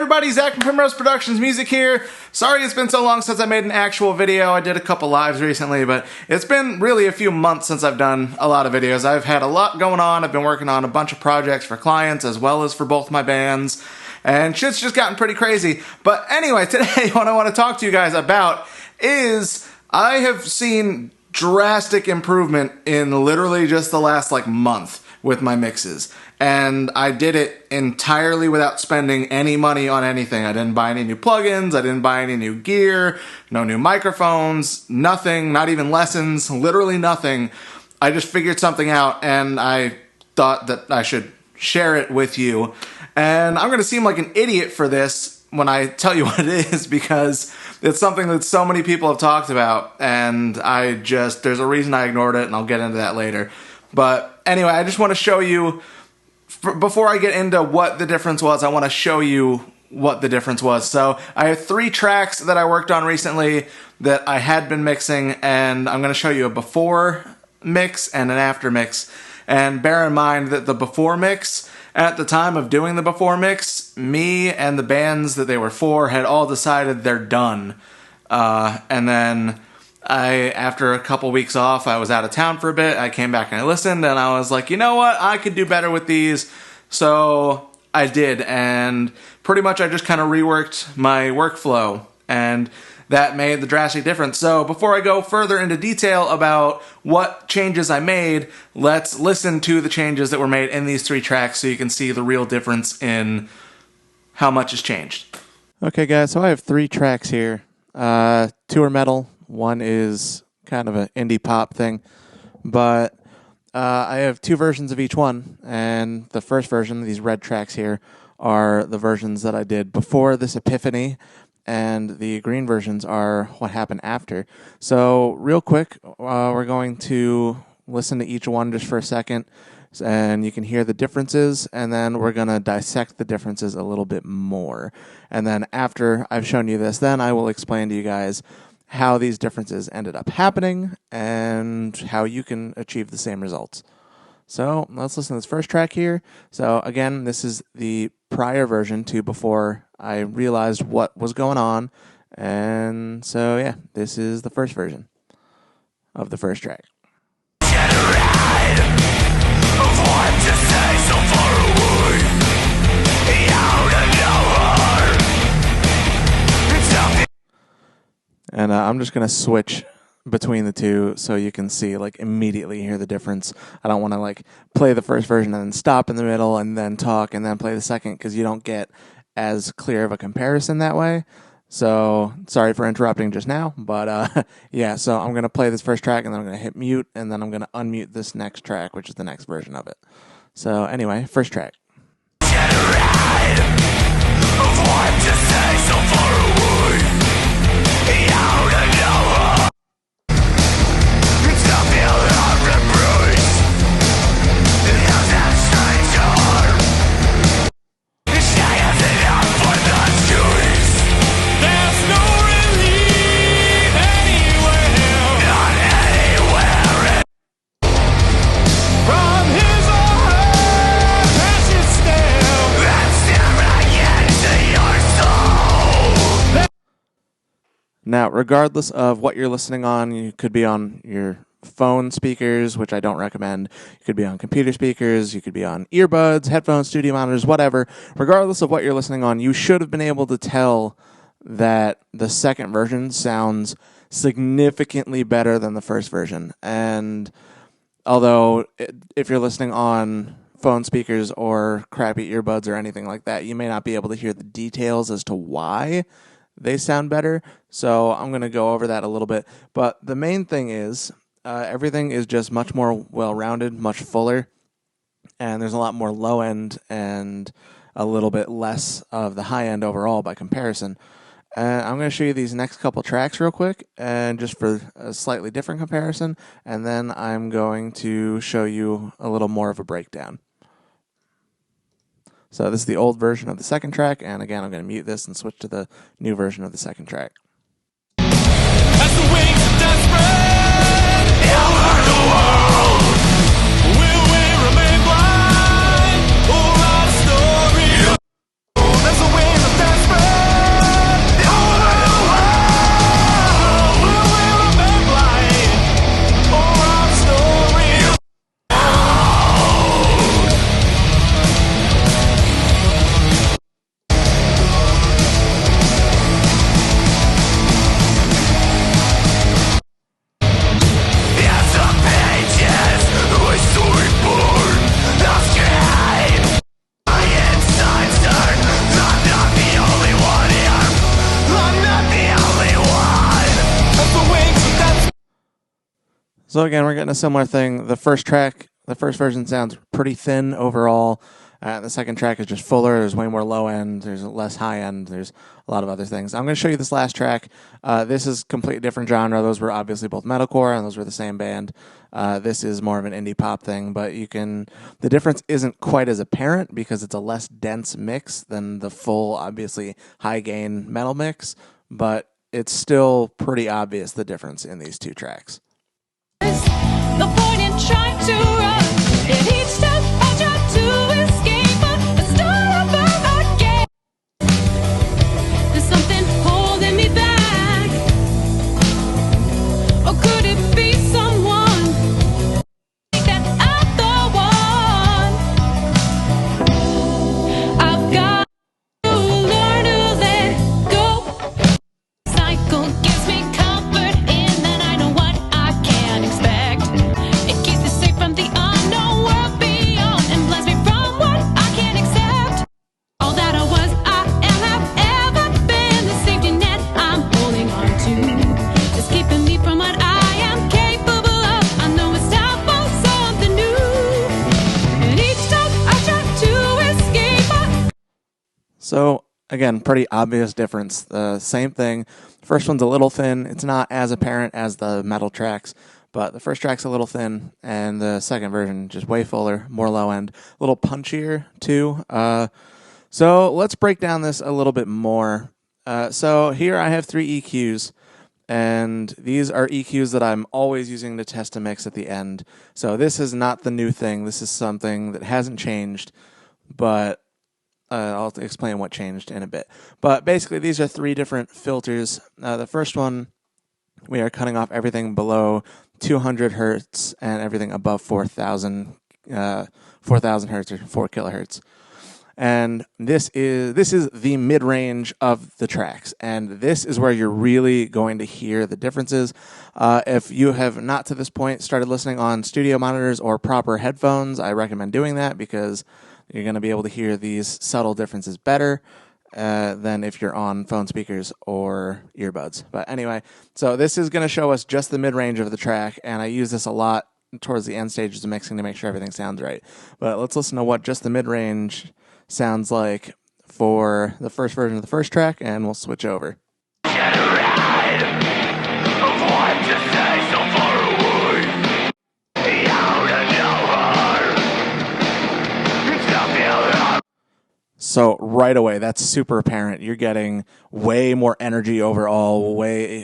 everybody, Zach from Primrose Productions Music here. Sorry it's been so long since I made an actual video. I did a couple lives recently, but it's been really a few months since I've done a lot of videos. I've had a lot going on. I've been working on a bunch of projects for clients as well as for both my bands, and shit's just gotten pretty crazy. But anyway, today what I want to talk to you guys about is I have seen drastic improvement in literally just the last month with my mixes. And I did it entirely without spending any money on anything. I didn't buy any new plugins, I didn't buy any new gear, no new microphones, nothing, not even lessons, literally nothing. I just figured something out and I thought that I should share it with you. And I'm gonna seem like an idiot for this when I tell you what it is, because it's something that so many people have talked about, and there's a reason I ignored it, and I'll get into that later. But anyway, I just want to show you, before I get into what the difference was, I want to show you what the difference was. So I have 3 tracks that I worked on recently that I had been mixing, and I'm going to show you a before mix and an after mix. And bear in mind that the before mix, at the time of doing the before mix, me and the bands that they were for had all decided they're done. And then after a couple weeks off, I was out of town for a bit. I came back and I listened, and I was like, you know what? I could do better with these. So I did, and pretty much I just kind of reworked my workflow, and that made the drastic difference. So before I go further into detail about what changes I made, let's listen to the changes that were made in these 3 tracks so you can see the real difference in how much has changed. Okay guys, so I have 3 tracks here. 2 are metal, 1 is kind of an indie pop thing, but I have 2 versions of each one, and the first version, these red tracks here, are the versions that I did before this epiphany, and the green versions are what happened after. So real quick, we're going to listen to each one just for a second, and you can hear the differences, and then we're going to dissect the differences a little bit more. And then after I've shown you this, then I will explain to you guys how these differences ended up happening and how you can achieve the same results. So let's listen to this first track here. So again, this is the prior version to before I realized what was going on. And so yeah, this is the first version of the first track. And I'm just going to switch between the two so you can see, immediately hear the difference. I don't want to, play the first version and then stop in the middle and then talk and then play the second, because you don't get as clear of a comparison that way. So, sorry for interrupting just now, but yeah, so I'm going to play this first track and then I'm going to hit mute, and then I'm going to unmute this next track, which is the next version of it. So, anyway, first track. Now, regardless of what you're listening on, you could be on your phone speakers, which I don't recommend. You could be on computer speakers, you could be on earbuds, headphones, studio monitors, whatever. Regardless of what you're listening on, you should have been able to tell that the second version sounds significantly better than the first version. And although if you're listening on phone speakers or crappy earbuds or anything like that, you may not be able to hear the details as to why they sound better. So I'm going to go over that a little bit. But the main thing is everything is just much more well-rounded, much fuller, and there's a lot more low end and a little bit less of the high end overall by comparison. And I'm going to show you these next couple tracks real quick, and just for a slightly different comparison, and then I'm going to show you a little more of a breakdown. So this is the old version of the second track, and again, I'm going to mute this and switch to the new version of the second track. As the wings of death spread over the world, will we remain blind or our story? As the wings of death So again, we're getting a similar thing. The first version sounds pretty thin overall. The second track is just fuller. There's way more low end. There's less high end. There's a lot of other things. I'm going to show you this last track. This is completely different genre. Those were obviously both metalcore, and those were the same band. This is more of an indie pop thing, but the difference isn't quite as apparent because it's a less dense mix than the full, obviously high gain metal mix, but it's still pretty obvious the difference in these two tracks. The point in trying to run, and each step I try to escape, but I start over again. There's something holding me back, or could it be someone that I'm the one? I've got to learn to let go. Cycle gives me comfort, and then I know what I can expect. It keeps me safe from the unknown world beyond, and bless me from what I can't accept. All that I was, I am, have ever been. The safety net I'm holding on to is keeping me from what I am capable of. I know it's time for something new, and each time I try to escape. So again, pretty obvious difference. The same thing. First one's a little thin. It's not as apparent as the metal tracks, but the first track's a little thin, and the second version just way fuller, more low end, a little punchier too. So let's break down this a little bit more. So here I have 3 EQs, and these are EQs that I'm always using to test a mix at the end. So this is not the new thing. This is something that hasn't changed, but I'll explain what changed in a bit. But basically, these are 3 different filters. The first one, we are cutting off everything below 200 hertz and everything above 4,000 hertz or 4 kilohertz. And this is the mid-range of the tracks, and this is where you're really going to hear the differences. If you have not to this point started listening on studio monitors or proper headphones, I recommend doing that because you're going to be able to hear these subtle differences better than if you're on phone speakers or earbuds. But anyway, so this is going to show us just the mid-range of the track, and I use this a lot towards the end stages of mixing to make sure everything sounds right. But let's listen to what just the mid-range sounds like for the first version of the first track, and we'll switch over. So right away, that's super apparent. You're getting way more energy overall,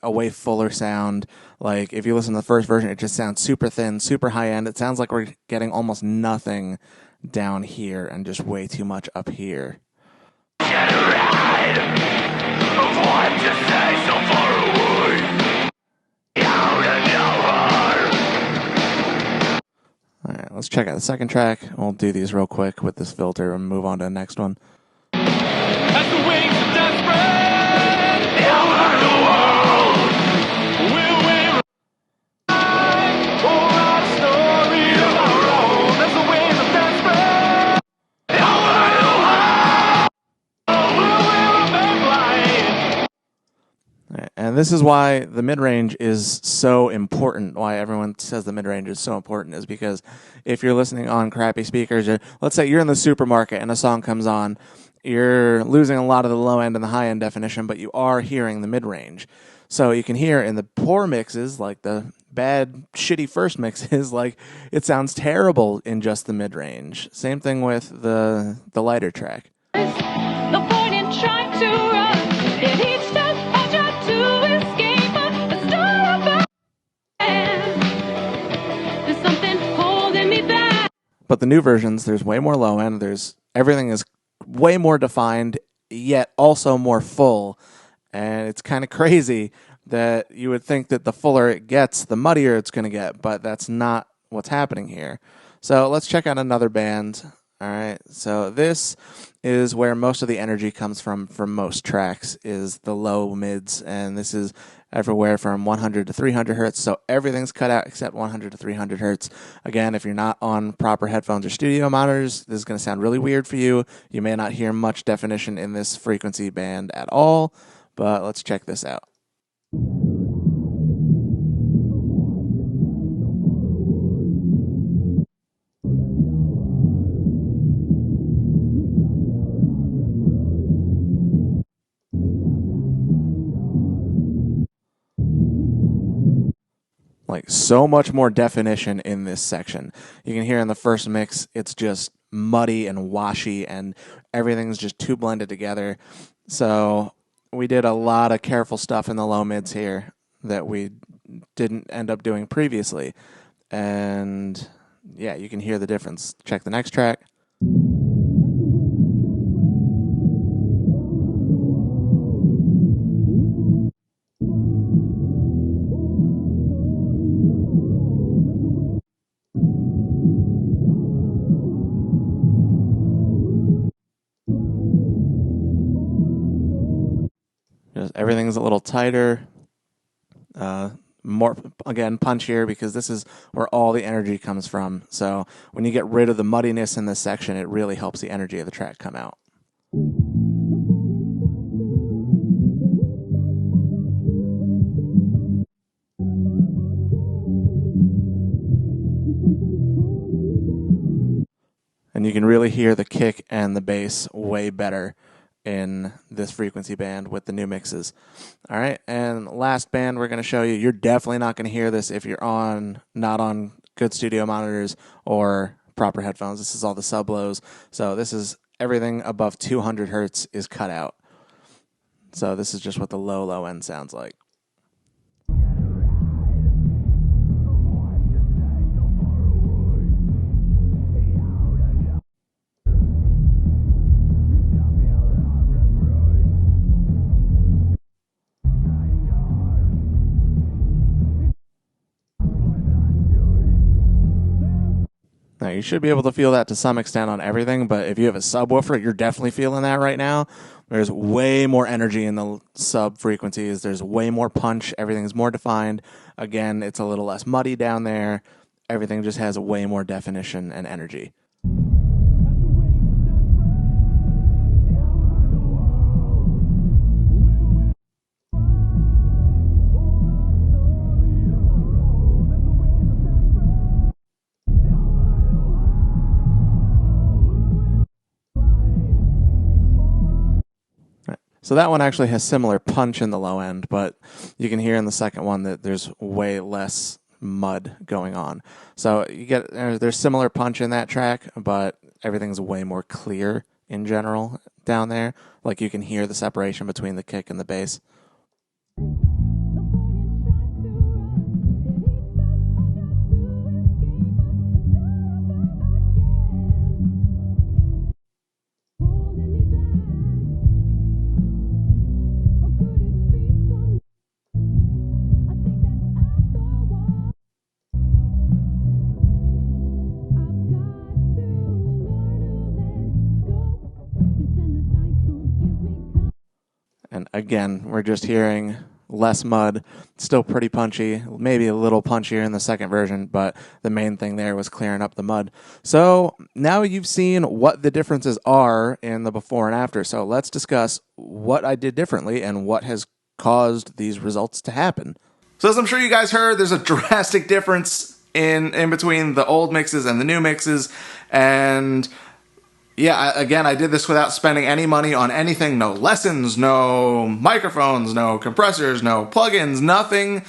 a way fuller sound. Like if you listen to the first version, it just sounds super thin, super high end. It sounds like we're getting almost nothing down here and just way too much up here. All right, let's check out the second track. We'll do these real quick with this filter and move on to the next one. As the wings of death spread over the world, will we ride for our story of our own? As the wings of death spread over the world, will we remain blind? All right, and this is why the mid-range is so important, why everyone says the mid-range is so important, is because if you're listening on crappy speakers, or let's say you're in the supermarket and a song comes on, you're losing a lot of the low end and the high end definition, but you are hearing the mid-range. So you can hear in the poor mixes, like the bad, shitty first mixes, like it sounds terrible in just the mid-range. Same thing with the lighter track. The point in trying to run, and each step I try to escape, but I start over again. There's something holding me back. But the new versions, there's way more low end. Everything is way more defined, yet also more full. And it's kind of crazy that you would think that the fuller it gets, the muddier it's going to get, but that's not what's happening here. So let's check out another band. All right, so this is where most of the energy comes from most tracks, is the low mids, and this is everywhere from 100 to 300 hertz, so everything's cut out except 100 to 300 hertz. Again, if you're not on proper headphones or studio monitors, this is going to sound really weird for you. You may not hear much definition in this frequency band at all, but let's check this out. Like, so much more definition in this section. You can hear in the first mix, it's just muddy and washy, and everything's just too blended together. So we did a lot of careful stuff in the low mids here that we didn't end up doing previously. And yeah, you can hear the difference. Check the next track. Just everything's a little tighter, more, again, punchier, because this is where all the energy comes from. So when you get rid of the muddiness in this section, it really helps the energy of the track come out. And you can really hear the kick and the bass way better in this frequency band with the new mixes. All right, and last band we're going to show you. You're definitely not going to hear this if you're not on good studio monitors or proper headphones. This is all the sub-lows. So this is everything above 200 hertz is cut out. So this is just what the low end sounds like. Now, you should be able to feel that to some extent on everything, but if you have a subwoofer, you're definitely feeling that right now. There's way more energy in the sub frequencies. There's way more punch. Everything's more defined. Again, it's a little less muddy down there. Everything just has way more definition and energy. So that one actually has similar punch in the low end, but you can hear in the second one that there's way less mud going on. So you get there's similar punch in that track, but everything's way more clear in general down there. Like, you can hear the separation between the kick and the bass. And again, we're just hearing less mud, still pretty punchy, maybe a little punchier in the second version, but the main thing there was clearing up the mud. So now you've seen what the differences are in the before and after. So let's discuss what I did differently and what has caused these results to happen. So as I'm sure you guys heard, there's a drastic difference in between the old mixes and the new mixes. And yeah, again, I did this without spending any money on anything. No lessons, no microphones, no compressors, no plugins, nothing.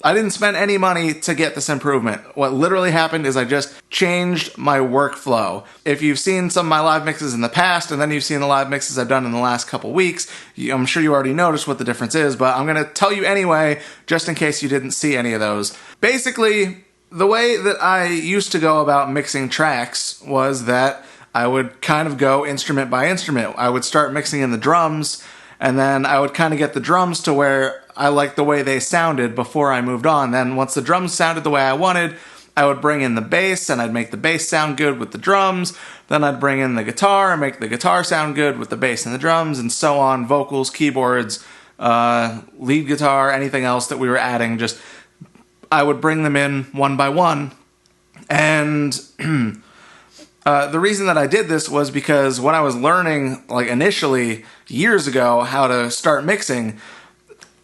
I didn't spend any money to get this improvement. What literally happened is I just changed my workflow. If you've seen some of my live mixes in the past, and then you've seen the live mixes I've done in the last couple weeks, I'm sure you already noticed what the difference is, but I'm going to tell you anyway, just in case you didn't see any of those. Basically, the way that I used to go about mixing tracks was that I would kind of go instrument by instrument. I would start mixing in the drums, and then I would kind of get the drums to where I liked the way they sounded before I moved on. Then once the drums sounded the way I wanted, I would bring in the bass, and I'd make the bass sound good with the drums. Then I'd bring in the guitar and make the guitar sound good with the bass and the drums, and so on. Vocals, keyboards, lead guitar, anything else that we were adding, just I would bring them in one by one. And the reason that I did this was because when I was learning, like initially, years ago, how to start mixing,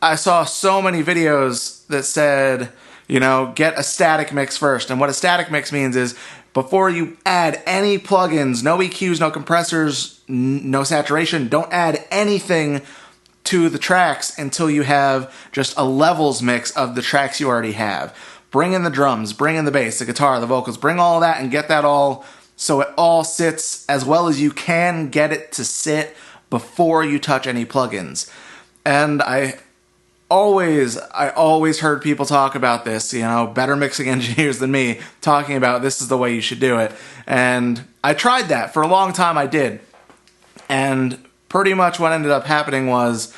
I saw so many videos that said, you know, get a static mix first. And what a static mix means is before you add any plugins, no EQs, no compressors, no saturation, don't add anything to the tracks until you have just a levels mix of the tracks you already have. bring in the drums, bring in the bass, the guitar, the vocals, bring all that and get that all so it all sits as well as you can get it to sit before you touch any plugins. And I always heard people talk about this, better mixing engineers than me talking about this is the way you should do it. And I tried that. For a long time I did. And pretty much what ended up happening was,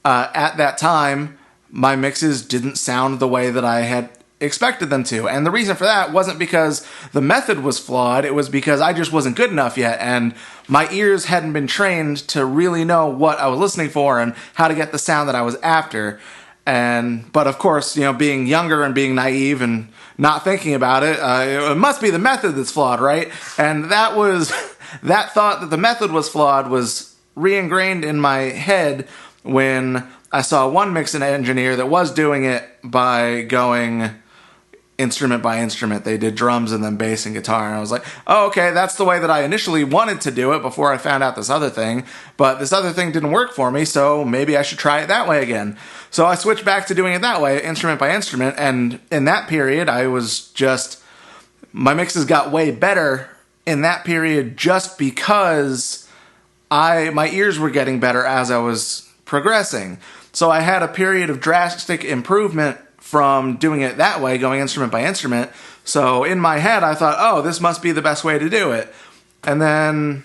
at that time, my mixes didn't sound the way that I had expected them to. And the reason for that wasn't because the method was flawed, it was because I just wasn't good enough yet, and my ears hadn't been trained to really know what I was listening for and how to get the sound that I was after. But of course, being younger and being naive and not thinking about it, it must be the method that's flawed, right? And that thought that the method was flawed was re-ingrained in my head when I saw one mixing engineer that was doing it by going instrument by instrument. They did drums and then bass and guitar, and I was like, oh, okay, that's the way that I initially wanted to do it before I found out this other thing, but this other thing didn't work for me, so maybe I should try it that way again. So I switched back to doing it that way, instrument by instrument, and in that period, my mixes got way better in that period just because my ears were getting better as I was progressing. So I had a period of drastic improvement from doing it that way, going instrument by instrument. So in my head, I thought, oh, this must be the best way to do it. And then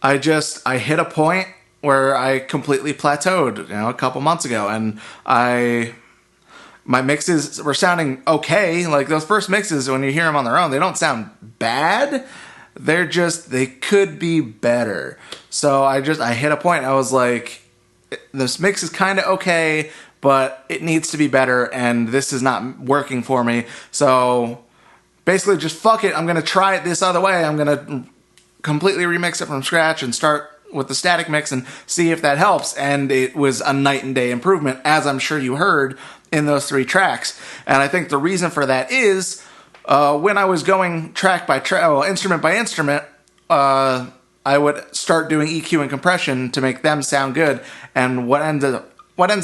I hit a point where I completely plateaued, a couple months ago. And my mixes were sounding okay. Like those first mixes, when you hear them on their own, they don't sound bad. They could be better. So I hit a point. I was like, this mix is kind of okay, but it needs to be better, and this is not working for me. So basically just fuck it. I'm going to try it this other way. I'm going to completely remix it from scratch and start with the static mix and see if that helps. And it was a night and day improvement, as I'm sure you heard in those 3 tracks. And I think the reason for that is when I was going track by track, instrument by instrument, I would start doing EQ and compression to make them sound good. And what ends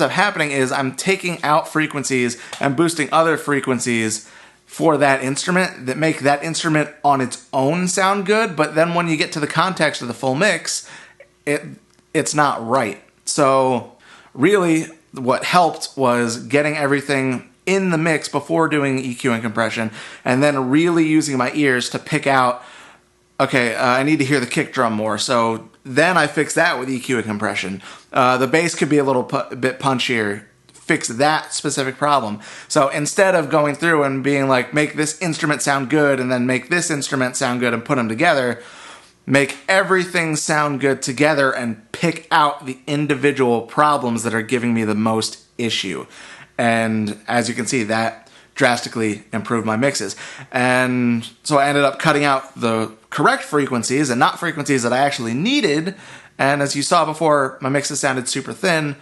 up happening is I'm taking out frequencies and boosting other frequencies for that instrument that make that instrument on its own sound good. But then when you get to the context of the full mix, it's not right. So really what helped was getting everything in the mix before doing EQ and compression, and then really using my ears to pick out, okay, I need to hear the kick drum more. So then I fix that with EQ and compression. The bass could be a little bit punchier. Fix that specific problem. So instead of going through and being like, make this instrument sound good and then make this instrument sound good and put them together, make everything sound good together and pick out the individual problems that are giving me the most issue. And as you can see, that drastically improved my mixes. And so I ended up cutting out the correct frequencies and not frequencies that I actually needed. And as you saw before, my mixes sounded super thin.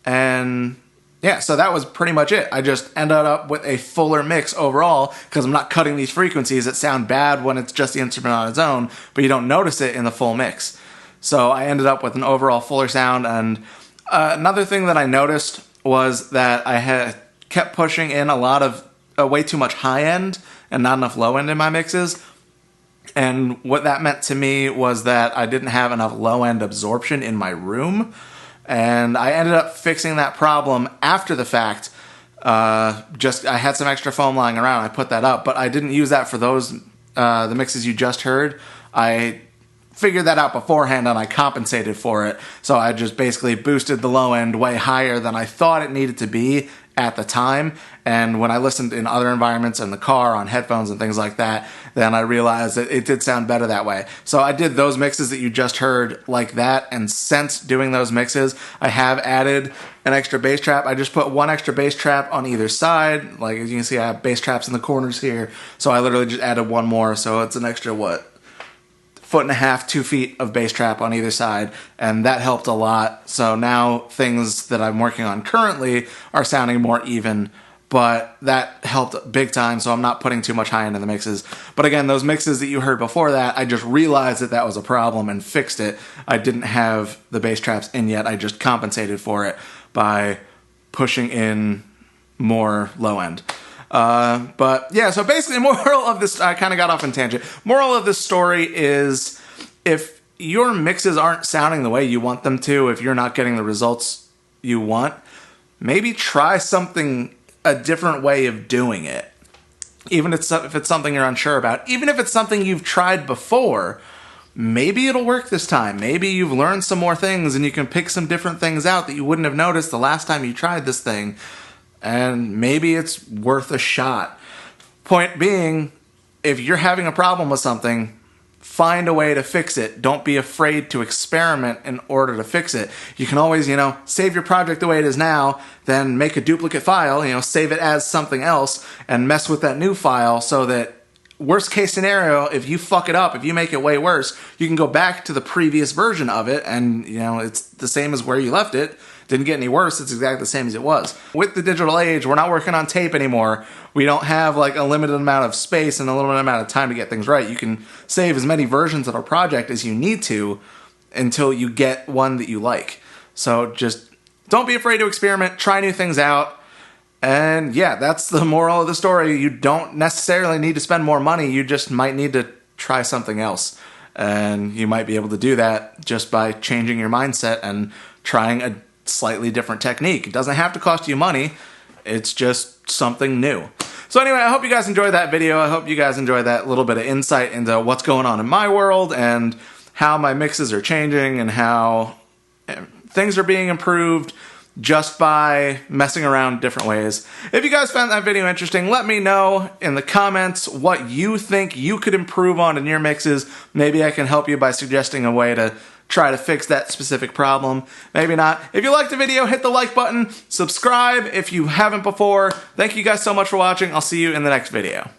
And yeah, so that was pretty much it. I just ended up with a fuller mix overall because I'm not cutting these frequencies that sound bad when it's just the instrument on its own, but you don't notice it in the full mix. So I ended up with an overall fuller sound. And another thing that I noticed was that I had kept pushing in a lot of way too much high end and not enough low end in my mixes. And what that meant to me was that I didn't have enough low end absorption in my room. And I ended up fixing that problem after the fact. I had some extra foam lying around. I put that up, but I didn't use that for those the mixes you just heard. I figured that out beforehand and I compensated for it. So I just basically boosted the low end way higher than I thought it needed to be at the time. And when I listened in other environments, in the car, on headphones and things like that, then I realized that it did sound better that way. So I did those mixes that you just heard like that, and since doing those mixes, I have added an extra bass trap. I just put one extra bass trap on either side. Like as you can see, I have bass traps in the corners here. So I literally just added one more, so it's an extra, 1.5 feet, 2 feet of bass trap on either side, and that helped a lot. So now things that I'm working on currently are sounding more even, but that helped big time, so I'm not putting too much high end in the mixes. But again, those mixes that you heard before that, I just realized that was a problem and fixed it. I didn't have the bass traps in yet. I just compensated for it by pushing in more low end. But yeah, so basically, moral of this, I kind of got off on tangent. Moral of this story is, if your mixes aren't sounding the way you want them to, if you're not getting the results you want, maybe try something, a different way of doing it. Even if it's something you're unsure about, even if it's something you've tried before, maybe it'll work this time. Maybe you've learned some more things and you can pick some different things out that you wouldn't have noticed the last time you tried this thing. And maybe it's worth a shot. Point being, if you're having a problem with something, find a way to fix it. Don't be afraid to experiment in order to fix it. You can always, save your project the way it is now, then make a duplicate file, save it as something else, and mess with that new file so that, worst case scenario, if you fuck it up, if you make it way worse, you can go back to the previous version of it and, it's the same as where you left it. Didn't get any worse, it's exactly the same as it was. With the digital age, we're not working on tape anymore. We don't have like a limited amount of space and a limited amount of time to get things right. You can save as many versions of a project as you need to until you get one that you like. So just don't be afraid to experiment, try new things out. And yeah, that's the moral of the story. You don't necessarily need to spend more money, you just might need to try something else. And you might be able to do that just by changing your mindset and trying a slightly different technique. It doesn't have to cost you money, it's just something new. So anyway, I hope you guys enjoyed that video. I hope you guys enjoyed that little bit of insight into what's going on in my world and how my mixes are changing and how things are being improved just by messing around different ways. If you guys found that video interesting, let me know in the comments what you think you could improve on in your mixes. Maybe I can help you by suggesting a way to try to fix that specific problem. Maybe not. If you liked the video, hit the like button, subscribe if you haven't before. Thank you guys so much for watching. I'll see you in the next video.